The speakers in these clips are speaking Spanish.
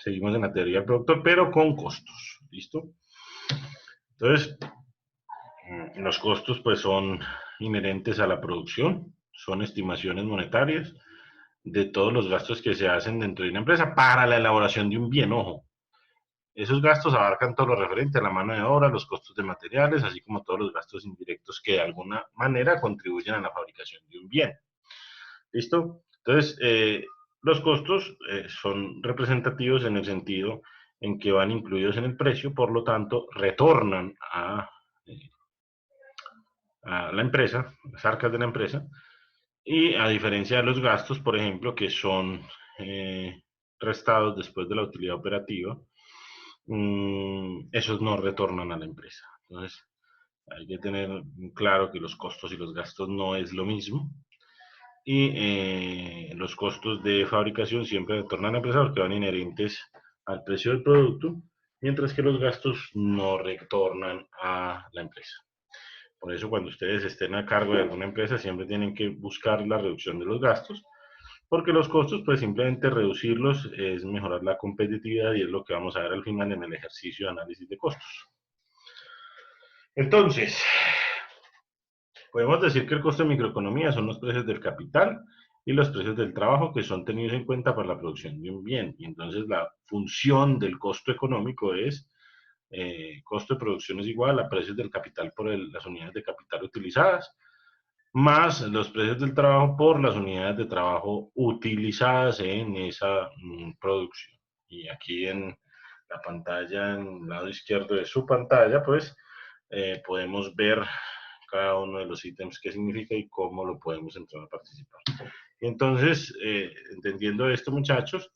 Seguimos en la teoría del productor, pero con costos. ¿Listo? Entonces, los costos pues son inherentes a la producción, son estimaciones monetarias de todos los gastos que se hacen dentro de una empresa para la elaboración de un bien, ojo. Esos gastos abarcan todo lo referente a la mano de obra, los costos de materiales, así como todos los gastos indirectos que de alguna manera contribuyen a la fabricación de un bien. ¿Listo? Entonces, los costos son representativos en el sentido en que van incluidos en el precio, por lo tanto, retornan a la empresa, las arcas de la empresa, y a diferencia de los gastos, por ejemplo, que son restados después de la utilidad operativa, esos no retornan a la empresa. Entonces, hay que tener claro que los costos y los gastos no es lo mismo. Y los costos de fabricación siempre retornan a la empresa porque van inherentes al precio del producto, mientras que los gastos no retornan a la empresa. Por eso cuando ustedes estén a cargo de alguna empresa siempre tienen que buscar la reducción de los gastos, porque los costos pues simplemente reducirlos es mejorar la competitividad y es lo que vamos a ver al final en el ejercicio de análisis de costos. Entonces, podemos decir que el costo de microeconomía son los precios del capital y los precios del trabajo que son tenidos en cuenta para la producción de un bien. Y entonces la función del costo económico es costo de producción es igual a precios del capital por las unidades de capital utilizadas, más los precios del trabajo por las unidades de trabajo utilizadas en esa producción. Y aquí en la pantalla, en el lado izquierdo de su pantalla, pues podemos ver cada uno de los ítems qué significa y cómo lo podemos entrar a participar. Entonces, entendiendo esto, muchachos,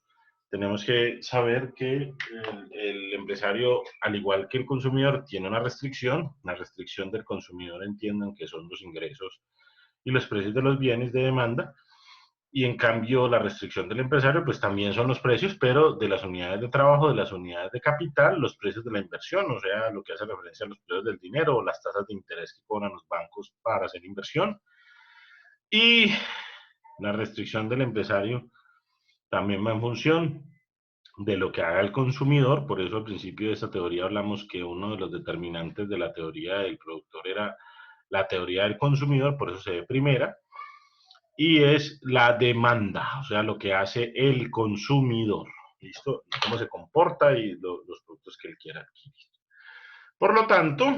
tenemos que saber que el empresario, al igual que el consumidor, tiene una restricción. La restricción del consumidor entiendan que son los ingresos y los precios de los bienes de demanda, y en cambio la restricción del empresario pues también son los precios, pero de las unidades de trabajo, de las unidades de capital, los precios de la inversión, o sea, lo que hace referencia a los precios del dinero o las tasas de interés que cobran los bancos para hacer inversión. Y la restricción del empresario también va en función de lo que haga el consumidor. Por eso al principio de esta teoría hablamos que uno de los determinantes de la teoría del productor era la teoría del consumidor, por eso se ve primera, y es la demanda, o sea, lo que hace el consumidor, ¿listo? Cómo se comporta y los productos que él quiera adquirir. Por lo tanto,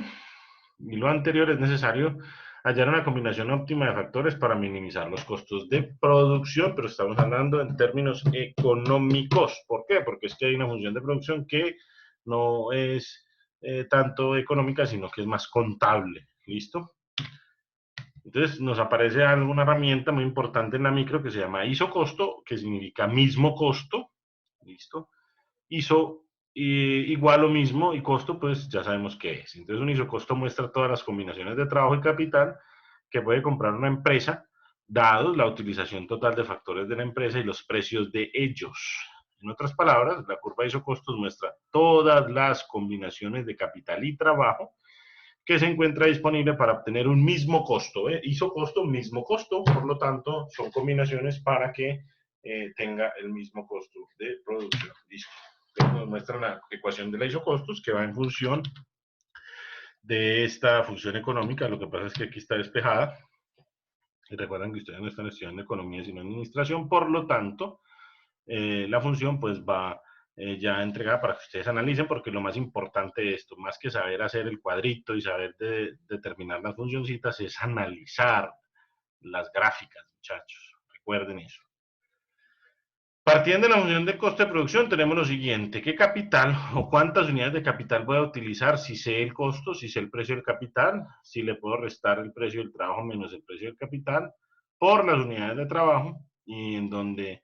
y lo anterior, es necesario hallar una combinación óptima de factores para minimizar los costos de producción, pero estamos hablando en términos económicos. ¿Por qué? Porque es que hay una función de producción que no es tanto económica, sino que es más contable. ¿Listo? Entonces nos aparece alguna herramienta muy importante en la micro que se llama ISO-costo, que significa mismo costo. ¿Listo? ISO igual o mismo y costo, pues ya sabemos qué es. Entonces un ISO-costo muestra todas las combinaciones de trabajo y capital que puede comprar una empresa, dados la utilización total de factores de la empresa y los precios de ellos. En otras palabras, la curva ISO-costos muestra todas las combinaciones de capital y trabajo que se encuentra disponible para obtener un mismo costo. ISO costo, mismo costo, por lo tanto, son combinaciones para que tenga el mismo costo de producción. Listo. Entonces nos muestra la ecuación de la ISO costos que va en función de esta función económica. Lo que pasa es que aquí está despejada. Y recuerden que ustedes no están estudiando economía sino administración, por lo tanto, la función pues va ya entregada para que ustedes analicen, porque lo más importante de esto, más que saber hacer el cuadrito y saber determinar las funcioncitas, es analizar las gráficas, muchachos. Recuerden eso. Partiendo de la función de costo de producción, tenemos lo siguiente: ¿qué capital o cuántas unidades de capital voy a utilizar si sé el costo, si sé el precio del capital, si le puedo restar el precio del trabajo menos el precio del capital por las unidades de trabajo, y en donde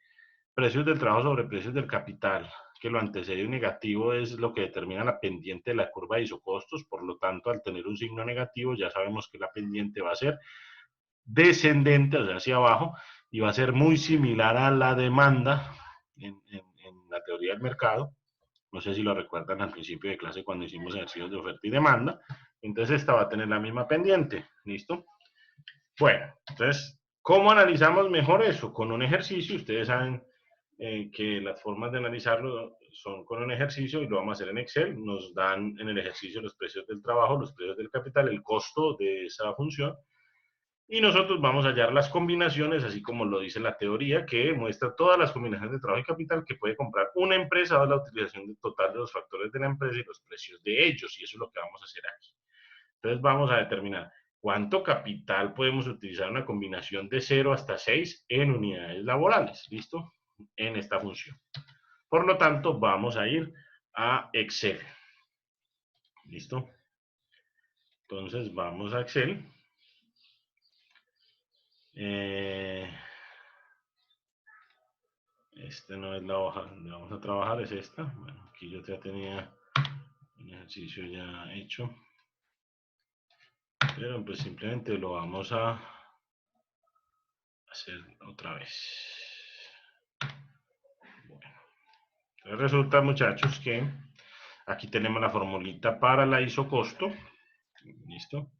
precios del trabajo sobre precios del capital, que lo antecede un negativo, es lo que determina la pendiente de la curva de isocostos. Por lo tanto, al tener un signo negativo, ya sabemos que la pendiente va a ser descendente, o sea, hacia abajo, y va a ser muy similar a la demanda en la teoría del mercado. No sé si lo recuerdan al principio de clase cuando hicimos ejercicios de oferta y demanda. Entonces, esta va a tener la misma pendiente. ¿Listo? Bueno, entonces, ¿cómo analizamos mejor eso? Con un ejercicio, ustedes saben que las formas de analizarlo son con un ejercicio y lo vamos a hacer en Excel. Nos dan en el ejercicio los precios del trabajo, los precios del capital, el costo de esa función. Y nosotros vamos a hallar las combinaciones, así como lo dice la teoría, que muestra todas las combinaciones de trabajo y capital que puede comprar una empresa dada la utilización total de los factores de la empresa y los precios de ellos. Y eso es lo que vamos a hacer aquí. Entonces vamos a determinar cuánto capital podemos utilizar en una combinación de 0 hasta 6 en unidades laborales. ¿Listo? En esta función. Por lo tanto, vamos a ir a Excel. ¿Listo? Entonces vamos a Excel. Este no es la hoja donde vamos a trabajar, es esta. Bueno, aquí yo ya tenía un ejercicio ya hecho. Pero pues simplemente lo vamos a hacer otra vez. Bueno, entonces resulta, muchachos, que aquí tenemos la formulita para la isocosto. ¿Listo?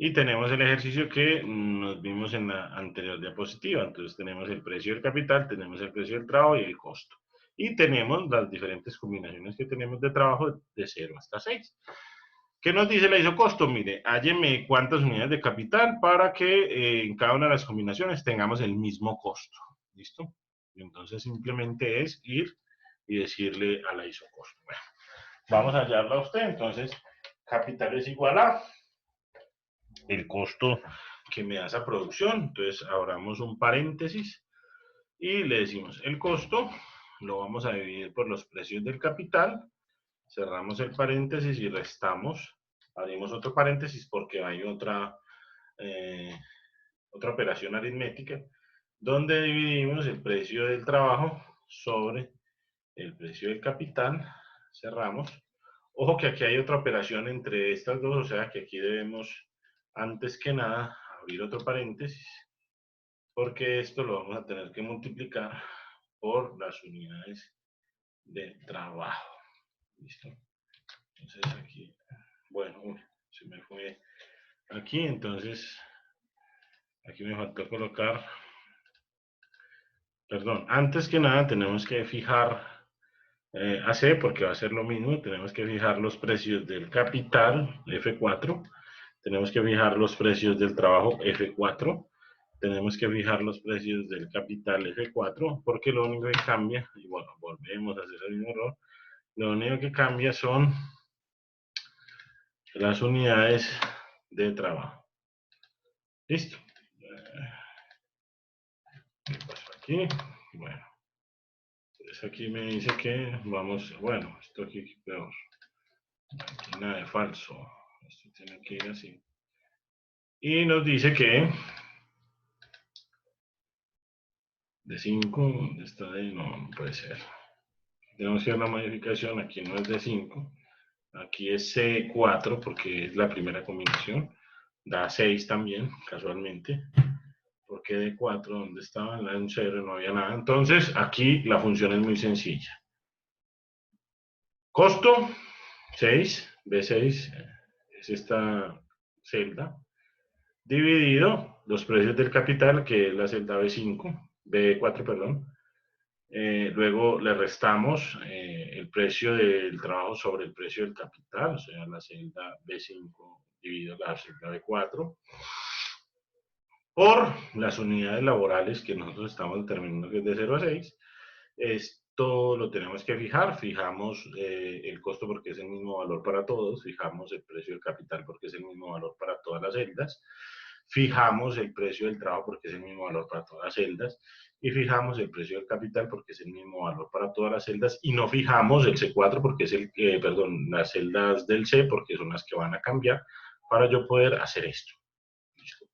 Y tenemos el ejercicio que nos vimos en la anterior diapositiva. Entonces tenemos el precio del capital, tenemos el precio del trabajo y el costo. Y tenemos las diferentes combinaciones que tenemos de trabajo de 0 hasta 6. ¿Qué nos dice la isocosto? Mire, hálleme cuántas unidades de capital para que en cada una de las combinaciones tengamos el mismo costo. ¿Listo? Y entonces simplemente es ir y decirle a la isocosto. Bueno, vamos a hallarla a usted. Entonces, capital es igual a el costo que me da esa producción. Entonces, abramos un paréntesis y le decimos el costo, lo vamos a dividir por los precios del capital, cerramos el paréntesis y restamos, abrimos otro paréntesis porque hay otra operación aritmética, donde dividimos el precio del trabajo sobre el precio del capital, cerramos. Ojo que aquí hay otra operación entre estas dos, o sea que aquí debemos, antes que nada, abrir otro paréntesis, porque esto lo vamos a tener que multiplicar por las unidades de trabajo. ¿Listo? Entonces aquí, bueno, se me fue aquí, entonces aquí me faltó colocar, perdón, antes que nada tenemos que fijar AC porque va a ser lo mismo, tenemos que fijar los precios del capital, F4, tenemos que fijar los precios del trabajo, F4, tenemos que fijar los precios del capital, F4, porque lo único que cambia, y bueno, volvemos a hacer el mismo error, lo único que cambia son las unidades de trabajo. ¿Listo? ¿Qué pasó aquí? Bueno, entonces aquí me dice que vamos, bueno, esto aquí es peor. Aquí nada de falso. Esto tiene que ir así. Y nos dice que de 5, ¿dónde está de? No, no puede ser. Tenemos que ver la modificación, aquí no es de 5, aquí es C4 porque es la primera combinación, da 6 también, casualmente, porque de 4, ¿dónde estaba? En la de un 0 no había nada, entonces aquí la función es muy sencilla. Costo, 6, B6, es esta celda, dividido los precios del capital, que es la celda B5, B4, perdón. Luego le restamos el precio del trabajo sobre el precio del capital, o sea, la celda B5 dividido la celda B4, por las unidades laborales que nosotros estamos determinando que es de 0 a 6. Esto lo tenemos que fijar, fijamos el costo porque es el mismo valor para todos, fijamos el precio del capital porque es el mismo valor para todas las celdas, fijamos el precio del trabajo porque es el mismo valor para todas las celdas, y fijamos el precio del capital porque es el mismo valor para todas las celdas, y no fijamos el C4 porque es las celdas del C porque son las que van a cambiar para yo poder hacer esto. ¿Listo?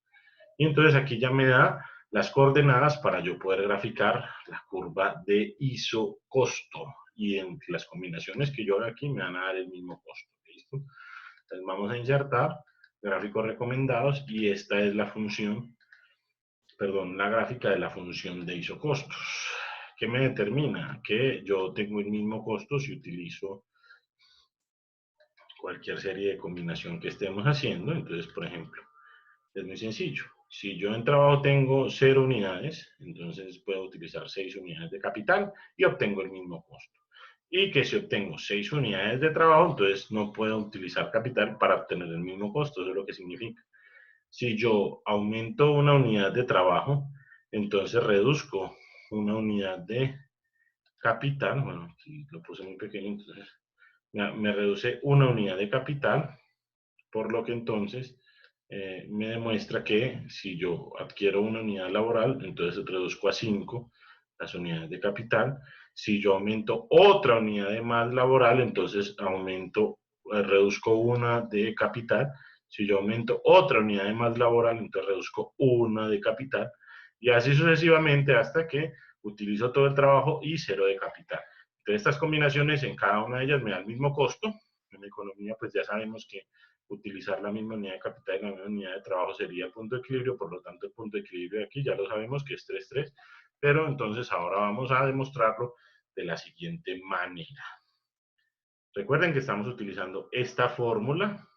Y entonces aquí ya me da las coordenadas para yo poder graficar la curva de isocosto. Y en las combinaciones que yo haga aquí me van a dar el mismo costo. ¿Listo? Entonces vamos a insertar gráficos recomendados y esta es la función, perdón, la gráfica de la función de isocostos. ¿Qué me determina? Que yo tengo el mismo costo si utilizo cualquier serie de combinación que estemos haciendo. Entonces, por ejemplo, es muy sencillo. Si yo en trabajo tengo 0 unidades, entonces puedo utilizar 6 unidades de capital y obtengo el mismo costo. Y que si obtengo 6 unidades de trabajo, entonces no puedo utilizar capital para obtener el mismo costo. Eso es lo que significa. Si yo aumento una unidad de trabajo, entonces reduzco una unidad de capital. Bueno, aquí lo puse muy pequeño, entonces me reduce una unidad de capital, por lo que entonces me demuestra que si yo adquiero una unidad laboral, entonces reduzco a 5 las unidades de capital. Si yo aumento otra unidad de más laboral, entonces reduzco una de capital. Si yo aumento otra unidad de más laboral, entonces reduzco una de capital. Y así sucesivamente hasta que utilizo todo el trabajo y 0 de capital. Entonces estas combinaciones en cada una de ellas me da el mismo costo. En economía pues ya sabemos que utilizar la misma unidad de capital y la misma unidad de trabajo sería el punto de equilibrio, por lo tanto el punto de equilibrio de aquí ya lo sabemos que es 3,3, pero entonces ahora vamos a demostrarlo de la siguiente manera. Recuerden que estamos utilizando esta fórmula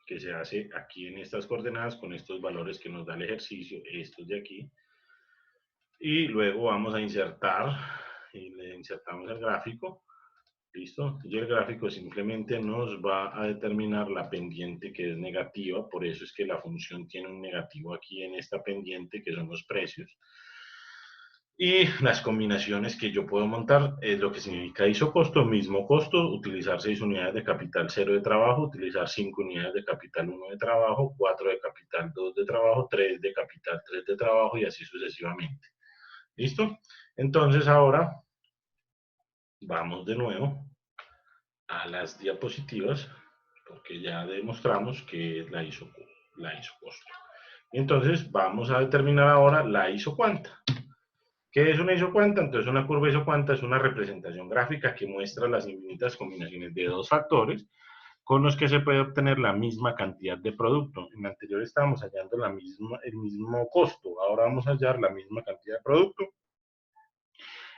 que se hace aquí en estas coordenadas con estos valores que nos da el ejercicio, estos de aquí, y luego vamos a insertar, y le insertamos el gráfico. ¿Listo? Y el gráfico simplemente nos va a determinar la pendiente que es negativa, por eso es que la función tiene un negativo aquí en esta pendiente, que son los precios. Y las combinaciones que yo puedo montar es lo que significa isocosto, mismo costo, utilizar 6 unidades de capital, 0 de trabajo, utilizar 5 unidades de capital, 1 de trabajo, 4 de capital, 2 de trabajo, 3 de capital, 3 de trabajo y así sucesivamente. ¿Listo? Entonces ahora vamos de nuevo a las diapositivas, porque ya demostramos que es la isocosto. Entonces vamos a determinar ahora la isocuanta. ¿Qué es una isocuanta? Entonces una curva isocuanta es una representación gráfica que muestra las infinitas combinaciones de dos factores con los que se puede obtener la misma cantidad de producto. En la anterior estábamos hallando el mismo costo, ahora vamos a hallar la misma cantidad de producto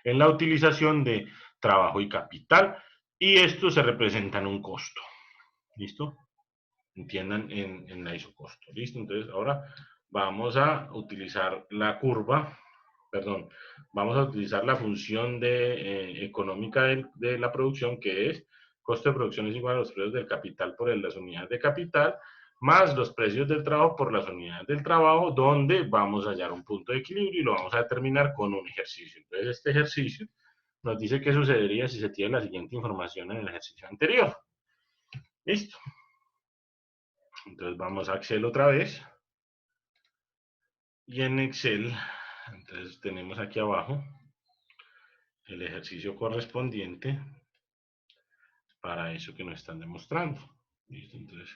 en la utilización de trabajo y capital, y esto se representa en un costo. ¿Listo? Entiendan en la isocosto. ¿Listo? Entonces ahora vamos a utilizar la curva, perdón, vamos a utilizar la función económica de la producción, que es costo de producción es igual a los precios del capital por las unidades de capital, más los precios del trabajo por las unidades del trabajo, donde vamos a hallar un punto de equilibrio y lo vamos a determinar con un ejercicio. Entonces este ejercicio nos dice qué sucedería si se tiene la siguiente información en el ejercicio anterior. ¿Listo? Entonces vamos a Excel otra vez. Y en Excel, entonces tenemos aquí abajo el ejercicio correspondiente para eso que nos están demostrando. ¿Listo? Entonces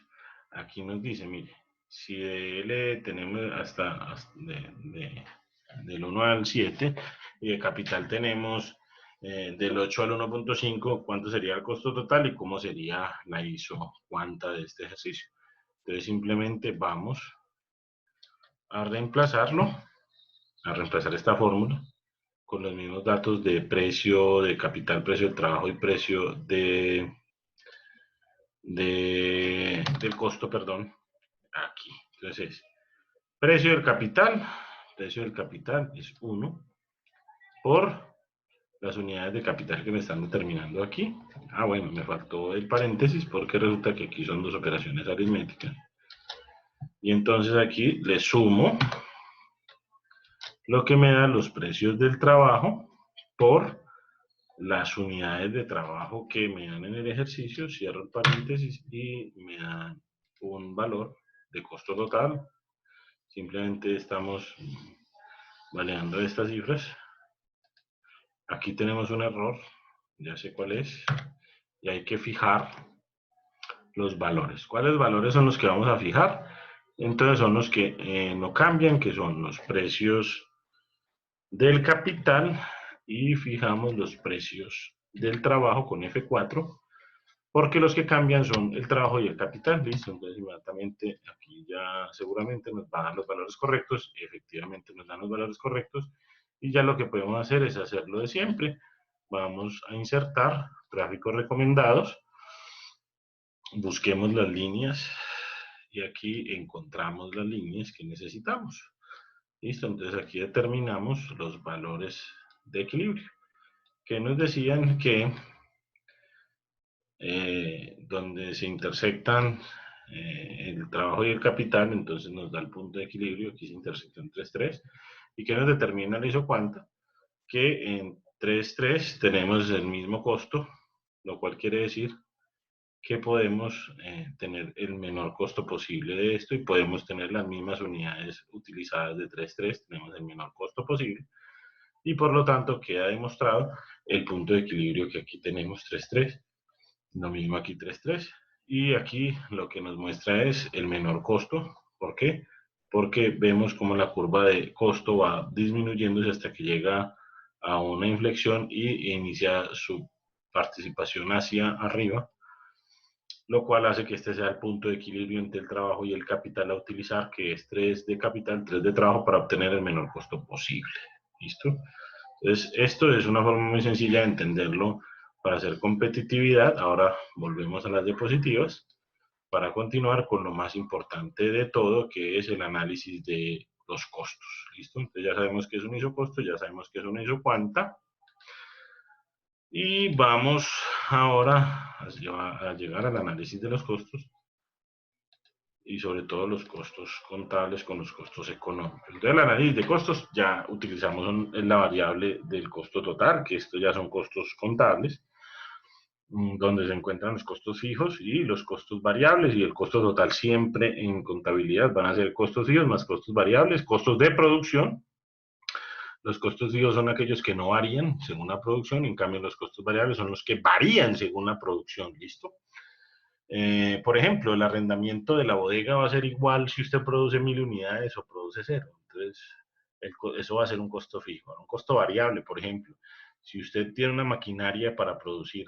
aquí nos dice, mire, si de L tenemos del 1 al 7 y de capital tenemos del 8 al 1.5, ¿cuánto sería el costo total y cómo sería la isocuanta de este ejercicio? Entonces simplemente vamos a reemplazarlo, a reemplazar esta fórmula con los mismos datos de precio de capital, precio del trabajo y precio del costo, perdón, aquí. Entonces, precio del capital es 1 por las unidades de capital que me están determinando aquí. Ah, bueno, me faltó el paréntesis porque resulta que aquí son dos operaciones aritméticas. Y entonces aquí le sumo lo que me da los precios del trabajo por las unidades de trabajo que me dan en el ejercicio, cierro el paréntesis y me dan un valor de costo total. Simplemente estamos validando estas cifras. Aquí tenemos un error, ya sé cuál es, y hay que fijar los valores. ¿Cuáles valores son los que vamos a fijar? Entonces son los que no cambian, que son los precios del capital, y fijamos los precios del trabajo con F4, porque los que cambian son el trabajo y el capital. Listo, entonces inmediatamente aquí ya seguramente nos van a dar los valores correctos, efectivamente nos dan los valores correctos, y ya lo que podemos hacer es hacerlo de siempre. Vamos a insertar gráficos recomendados, busquemos las líneas y aquí encontramos las líneas que necesitamos. ¿Listo? Entonces aquí determinamos los valores de equilibrio, que nos decían que donde se intersectan el trabajo y el capital, entonces nos da el punto de equilibrio, aquí se intersectan 3,3, y que nos determina la isocuanta, que en 3,3 tenemos el mismo costo, lo cual quiere decir que podemos tener el menor costo posible de esto y podemos tener las mismas unidades utilizadas de 3,3, tenemos el menor costo posible, y por lo tanto queda demostrado el punto de equilibrio que aquí tenemos 3,3. Lo mismo aquí 3,3. Y aquí lo que nos muestra es el menor costo. ¿Por qué? Porque vemos como la curva de costo va disminuyéndose hasta que llega a una inflexión y inicia su participación hacia arriba, lo cual hace que este sea el punto de equilibrio entre el trabajo y el capital a utilizar, que es 3 de capital, 3 de trabajo, para obtener el menor costo posible. ¿Listo? Entonces, esto es una forma muy sencilla de entenderlo para hacer competitividad. Ahora volvemos a las diapositivas para continuar con lo más importante de todo, que es el análisis de los costos. ¿Listo? Entonces ya sabemos qué es un isocosto, ya sabemos qué es una isocuanta. Y vamos ahora a llegar al análisis de los costos y sobre todo los costos contables con los costos económicos. Entonces, el análisis de costos ya utilizamos la variable del costo total, que estos ya son costos contables, donde se encuentran los costos fijos y los costos variables, y el costo total siempre en contabilidad van a ser costos fijos más costos variables, costos de producción. Los costos fijos son aquellos que no varían según la producción, en cambio los costos variables son los que varían según la producción. ¿Listo? Por ejemplo, el arrendamiento de la bodega va a ser igual si usted produce 1.000 unidades o produce 0. Entonces, eso va a ser un costo fijo. Un costo variable, por ejemplo, si usted tiene una maquinaria para producir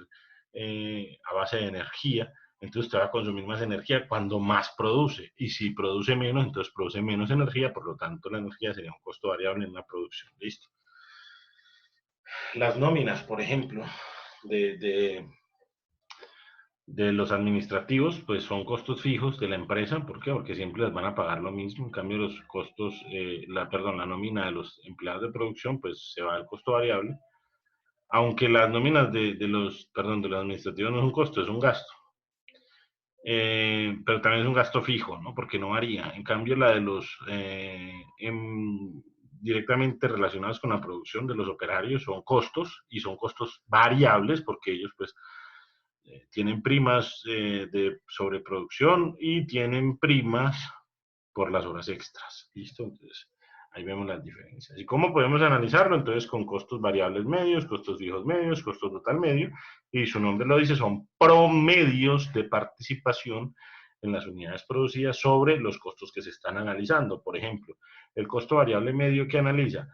a base de energía, entonces usted va a consumir más energía cuando más produce. Y si produce menos, entonces produce menos energía, por lo tanto la energía sería un costo variable en la producción. ¿Listo? Las nóminas, por ejemplo, de los administrativos, pues son costos fijos de la empresa. ¿Por qué? Porque siempre les van a pagar lo mismo. En cambio, los costos, la nómina de los empleados de producción, pues se va al costo variable. Aunque las nóminas de los administrativos no es un costo, es un gasto. Pero también es un gasto fijo, ¿no? Porque no varía. En cambio, la de los directamente relacionados con la producción de los operarios son costos, y son costos variables porque ellos, pues, tienen primas de sobreproducción y tienen primas por las horas extras. ¿Listo? Entonces, ahí vemos las diferencias. ¿Y cómo podemos analizarlo? Entonces, con costos variables medios, costos fijos medios, costo total medio, y su nombre lo dice, son promedios de participación en las unidades producidas sobre los costos que se están analizando. Por ejemplo, el costo variable medio que analiza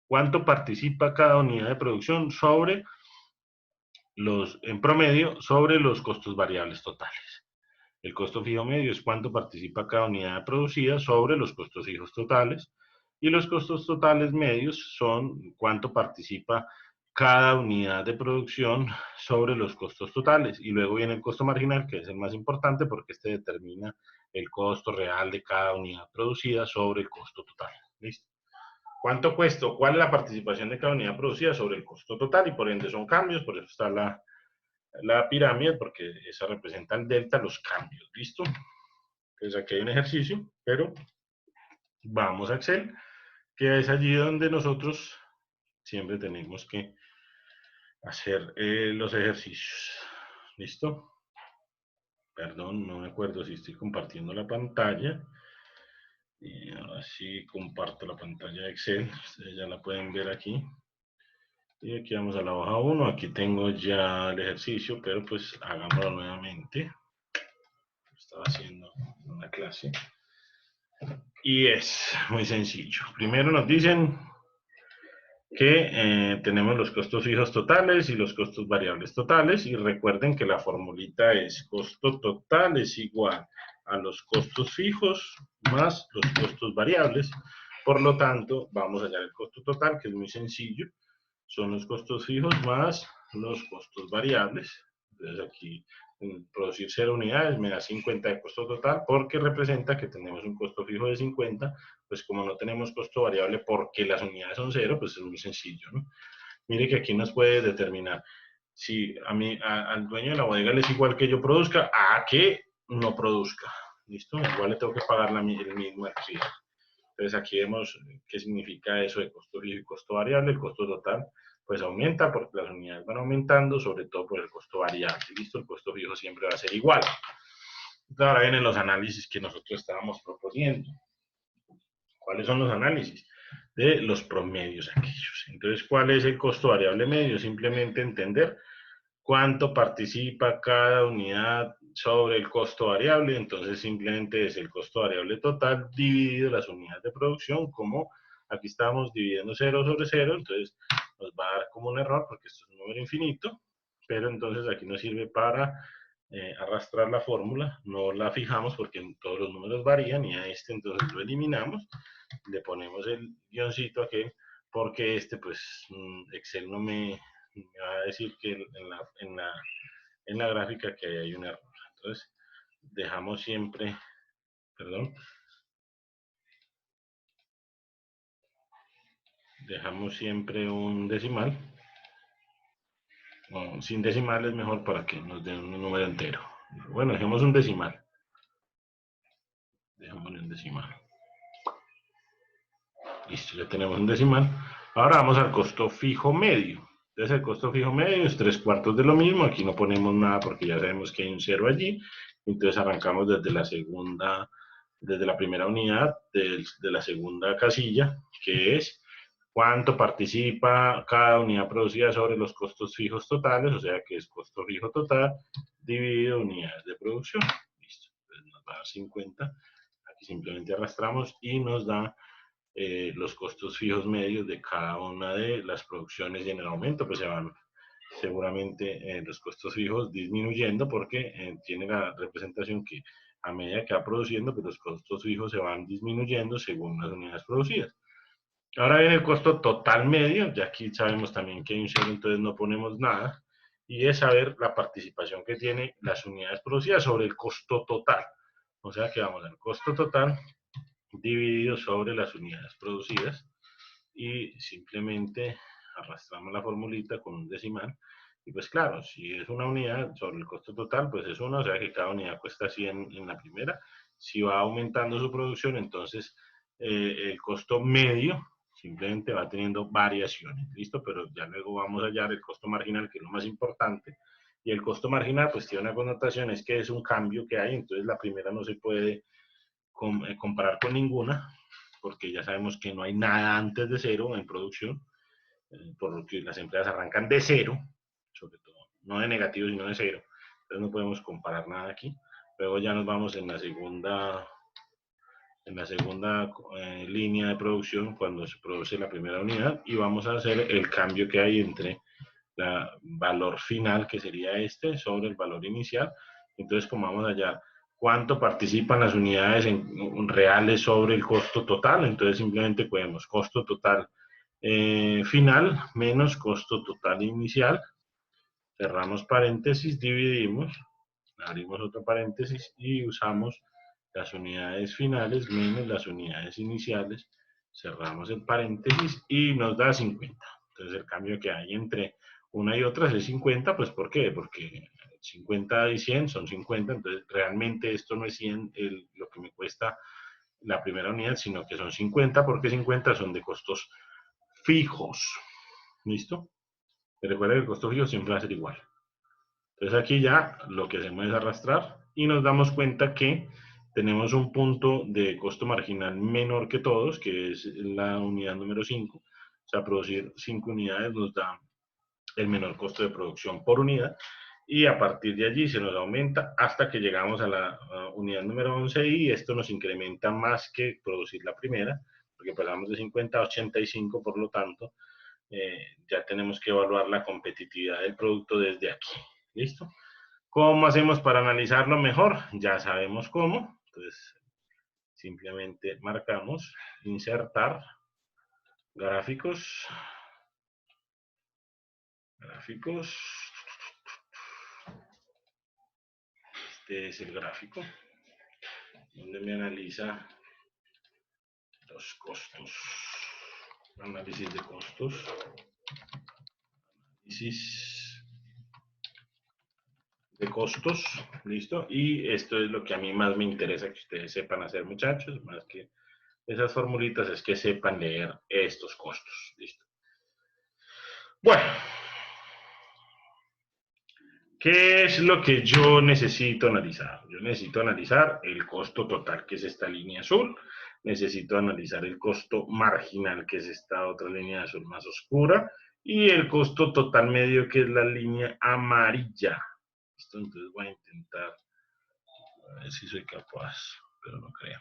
cuánto participa cada unidad de producción sobre en promedio sobre los costos variables totales. El costo fijo medio es cuánto participa cada unidad producida sobre los costos fijos totales, y los costos totales medios son cuánto participa cada unidad de producción sobre los costos totales. Y luego viene el costo marginal, que es el más importante porque este determina el costo real de cada unidad producida sobre el costo total. ¿Listo? ¿Cuánto cuesta? ¿Cuál es la participación de cada unidad producida sobre el costo total? Y por ende son cambios, por eso está la pirámide, porque esa representa el delta, los cambios. ¿Listo? Entonces aquí hay un ejercicio, pero vamos a Excel, que es allí donde nosotros siempre tenemos que hacer los ejercicios. ¿Listo? Perdón, no me acuerdo si estoy compartiendo la pantalla. Y ahora sí comparto la pantalla de Excel. Ustedes ya la pueden ver aquí. Y aquí vamos a la hoja 1. Aquí tengo ya el ejercicio, pero pues hagámoslo nuevamente. Estaba haciendo una clase. Y es muy sencillo. Primero nos dicen que tenemos los costos fijos totales y los costos variables totales, y recuerden que la formulita es costo total es igual a los costos fijos más los costos variables. Por lo tanto, vamos a hallar el costo total, que es muy sencillo, son los costos fijos más los costos variables. Entonces aquí producir 0 unidades me da 50 de costo total porque representa que tenemos un costo fijo de 50, pues como no tenemos costo variable porque las unidades son 0, pues es muy sencillo, ¿no? Mire que aquí nos puede determinar si al dueño de la bodega le es igual que yo produzca a que no produzca. ¿Listo? Igual le tengo que pagar el mismo activo. Entonces aquí vemos qué significa eso de costo fijo y costo variable. El costo total pues aumenta porque las unidades van aumentando, sobre todo por el costo variable. ¿Listo? El costo fijo siempre va a ser igual. Entonces ahora vienen los análisis que nosotros estábamos proponiendo. ¿Cuáles son los análisis? De los promedios aquellos. Entonces, ¿cuál es el costo variable medio? Simplemente entender cuánto participa cada unidad sobre el costo variable. Entonces, simplemente es el costo variable total dividido las unidades de producción, como aquí estamos dividiendo 0 sobre 0, entonces nos va a dar como un error porque esto es un número infinito, pero entonces aquí nos sirve para arrastrar la fórmula, no la fijamos porque todos los números varían y a este entonces lo eliminamos, le ponemos el guioncito aquí porque pues Excel no me va a decir que en la gráfica que hay un error. Entonces dejamos siempre, perdón, dejamos siempre un decimal. No, sin decimal es mejor para que nos den un número entero. Bueno, dejemos un decimal. Dejémosle un decimal. Listo, ya tenemos un decimal. Ahora vamos al costo fijo medio. Entonces el costo fijo medio es 3/4 de lo mismo. Aquí no ponemos nada porque ya sabemos que hay un 0 allí. Entonces arrancamos desde la primera unidad de la segunda casilla, que es cuánto participa cada unidad producida sobre los costos fijos totales, o sea que es costo fijo total dividido unidades de producción. Listo, entonces nos va a dar 50. Aquí simplemente arrastramos y nos da los costos fijos medios de cada una de las producciones, y en el aumento pues se van seguramente los costos fijos disminuyendo porque tiene la representación que a medida que va produciendo pues los costos fijos se van disminuyendo según las unidades producidas. Ahora viene el costo total medio, ya aquí sabemos también que hay un cero, entonces no ponemos nada, y es saber la participación que tiene las unidades producidas sobre el costo total. O sea que vamos al costo total dividido sobre las unidades producidas y simplemente arrastramos la formulita con un decimal. Y pues claro, si es una unidad sobre el costo total, pues es una, o sea que cada unidad cuesta 100 en la primera. Si va aumentando su producción, entonces el costo medio simplemente va teniendo variaciones, ¿listo? Pero ya luego vamos a hallar el costo marginal, que es lo más importante. Y el costo marginal, pues tiene una connotación, es que es un cambio que hay, entonces la primera no se puede comparar con ninguna, porque ya sabemos que no hay nada antes de cero en producción, por lo que las empresas arrancan de cero, sobre todo, no de negativo, sino de cero. Entonces no podemos comparar nada aquí. Luego ya nos vamos en la segunda línea de producción cuando se produce la primera unidad y vamos a hacer el cambio que hay entre el valor final, que sería este, sobre el valor inicial. Entonces, como vamos allá, cuánto participan las unidades en reales sobre el costo total, entonces simplemente podemos costo total final menos costo total inicial, cerramos paréntesis, dividimos, abrimos otro paréntesis y usamos las unidades finales menos las unidades iniciales, cerramos el paréntesis y nos da 50. Entonces el cambio que hay entre una y otra es 50, pues ¿por qué? Porque 50 y 100 son 50, entonces realmente esto no es 100 lo que me cuesta la primera unidad, sino que son 50 porque 50 son de costos fijos. ¿Listo? Recuerda que el costo fijo siempre va a ser igual. Entonces aquí ya lo que hacemos es arrastrar y nos damos cuenta que tenemos un punto de costo marginal menor que todos, que es la unidad número 5. O sea, producir 5 unidades nos da el menor costo de producción por unidad y a partir de allí se nos aumenta hasta que llegamos a la unidad número 11 y esto nos incrementa más que producir la primera, porque pasamos de 50 a 85, por lo tanto, ya tenemos que evaluar la competitividad del producto desde aquí. ¿Listo? ¿Cómo hacemos para analizarlo mejor? Ya sabemos cómo. Entonces, simplemente marcamos insertar gráficos, Este es el gráfico donde me analiza los costos. Análisis de costos. Análisis de costos. Listo. Y esto es lo que a mí más me interesa que ustedes sepan hacer, muchachos. Más que esas formulitas, es que sepan leer estos costos. Listo. Bueno. ¿Qué es lo que yo necesito analizar? Yo necesito analizar el costo total, que es esta línea azul. Necesito analizar el costo marginal, que es esta otra línea azul más oscura. Y el costo total medio, que es la línea amarilla. ¿Listo? Entonces voy a intentar, a ver si soy capaz, pero no creo.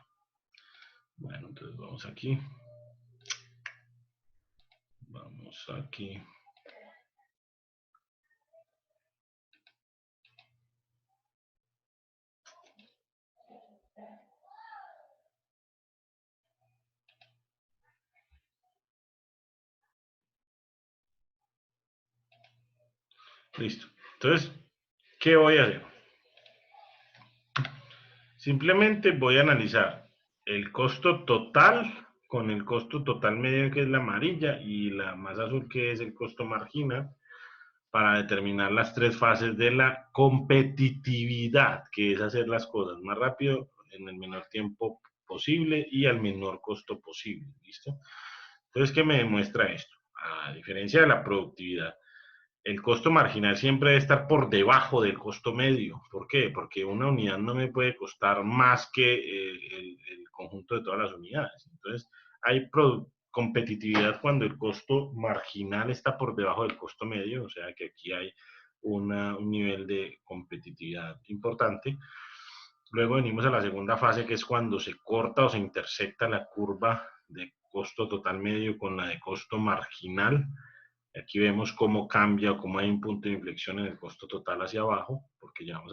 Bueno, entonces vamos aquí. Vamos aquí. Listo. Entonces, ¿qué voy a hacer? Simplemente voy a analizar el costo total con el costo total medio, que es la amarilla, y la más azul, que es el costo marginal, para determinar las tres fases de la competitividad, que es hacer las cosas más rápido, en el menor tiempo posible y al menor costo posible. ¿Listo? Entonces, ¿qué me demuestra esto? A diferencia de la productividad, el costo marginal siempre debe estar por debajo del costo medio. ¿Por qué? Porque una unidad no me puede costar más que el conjunto de todas las unidades. Entonces, hay competitividad cuando el costo marginal está por debajo del costo medio, o sea que aquí hay un nivel de competitividad importante. Luego venimos a la segunda fase, que es cuando se corta o se intersecta la curva de costo total medio con la de costo marginal. Aquí vemos cómo cambia o cómo hay un punto de inflexión en el costo total hacia abajo, porque llegamos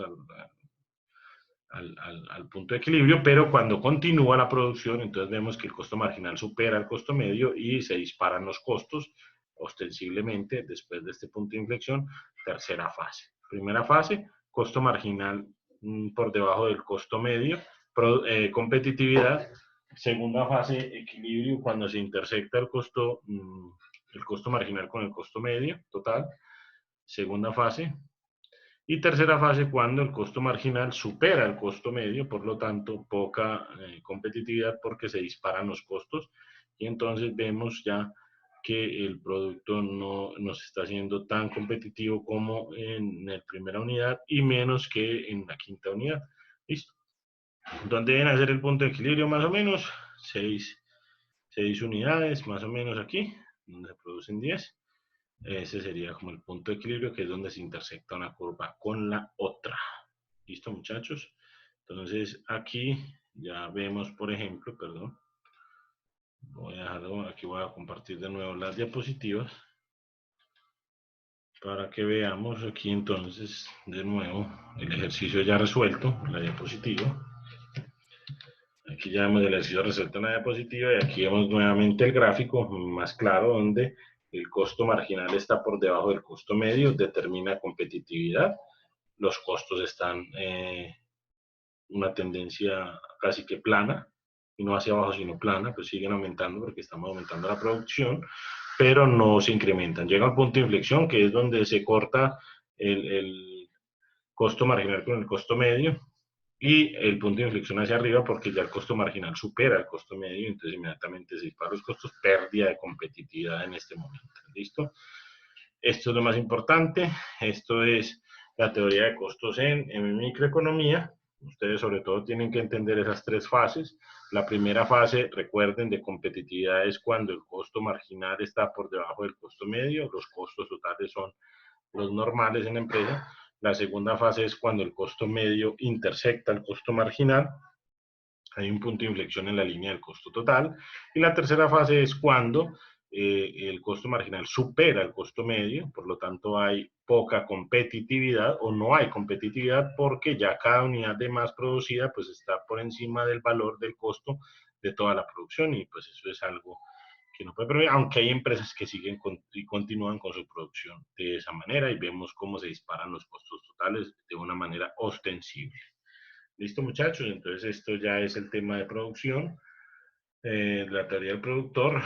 al punto de equilibrio, pero cuando continúa la producción, entonces vemos que el costo marginal supera el costo medio y se disparan los costos ostensiblemente después de este punto de inflexión. Tercera fase. Primera fase, costo marginal por debajo del costo medio, competitividad. Segunda fase, equilibrio, cuando se intersecta el costo marginal con el costo medio total. Segunda fase. Y tercera fase, cuando el costo marginal supera el costo medio, por lo tanto, poca competitividad porque se disparan los costos. Y entonces vemos ya que el producto no nos está haciendo tan competitivo como en la primera unidad y menos que en la quinta unidad. ¿Listo? ¿Dónde deben hacer el punto de equilibrio más o menos? 6 unidades más o menos aquí, donde se producen 10. Ese sería como el punto de equilibrio, que es donde se intersecta una curva con la otra. ¿Listo, muchachos? Entonces, aquí ya vemos, por ejemplo, perdón, voy a dejarlo, aquí voy a compartir de nuevo las diapositivas para que veamos aquí entonces de nuevo el ejercicio ya resuelto, la diapositiva. Aquí ya vemos el ejercicio resuelto en la diapositiva y aquí vemos nuevamente el gráfico más claro donde el costo marginal está por debajo del costo medio, determina competitividad. Los costos están una tendencia casi que plana, y no hacia abajo sino plana, pues siguen aumentando porque estamos aumentando la producción, pero no se incrementan. Llega un punto de inflexión que es donde se corta el costo marginal con el costo medio, y el punto de inflexión hacia arriba porque ya el costo marginal supera el costo medio, entonces inmediatamente se disparan los costos, pérdida de competitividad en este momento. ¿Listo? Esto es lo más importante, esto es la teoría de costos en microeconomía. Ustedes sobre todo tienen que entender esas tres fases. La primera fase, recuerden, de competitividad es cuando el costo marginal está por debajo del costo medio, los costos totales son los normales en la empresa. La segunda fase es cuando el costo medio intersecta el costo marginal, hay un punto de inflexión en la línea del costo total. Y la tercera fase es cuando el costo marginal supera el costo medio, por lo tanto hay poca competitividad o no hay competitividad porque ya cada unidad de más producida pues está por encima del valor del costo de toda la producción, y pues eso es algo que no puede prever, aunque hay empresas que siguen y continúan con su producción de esa manera y vemos cómo se disparan los costos totales de una manera ostensible. Listo, muchachos. Entonces esto ya es el tema de producción, la teoría del productor.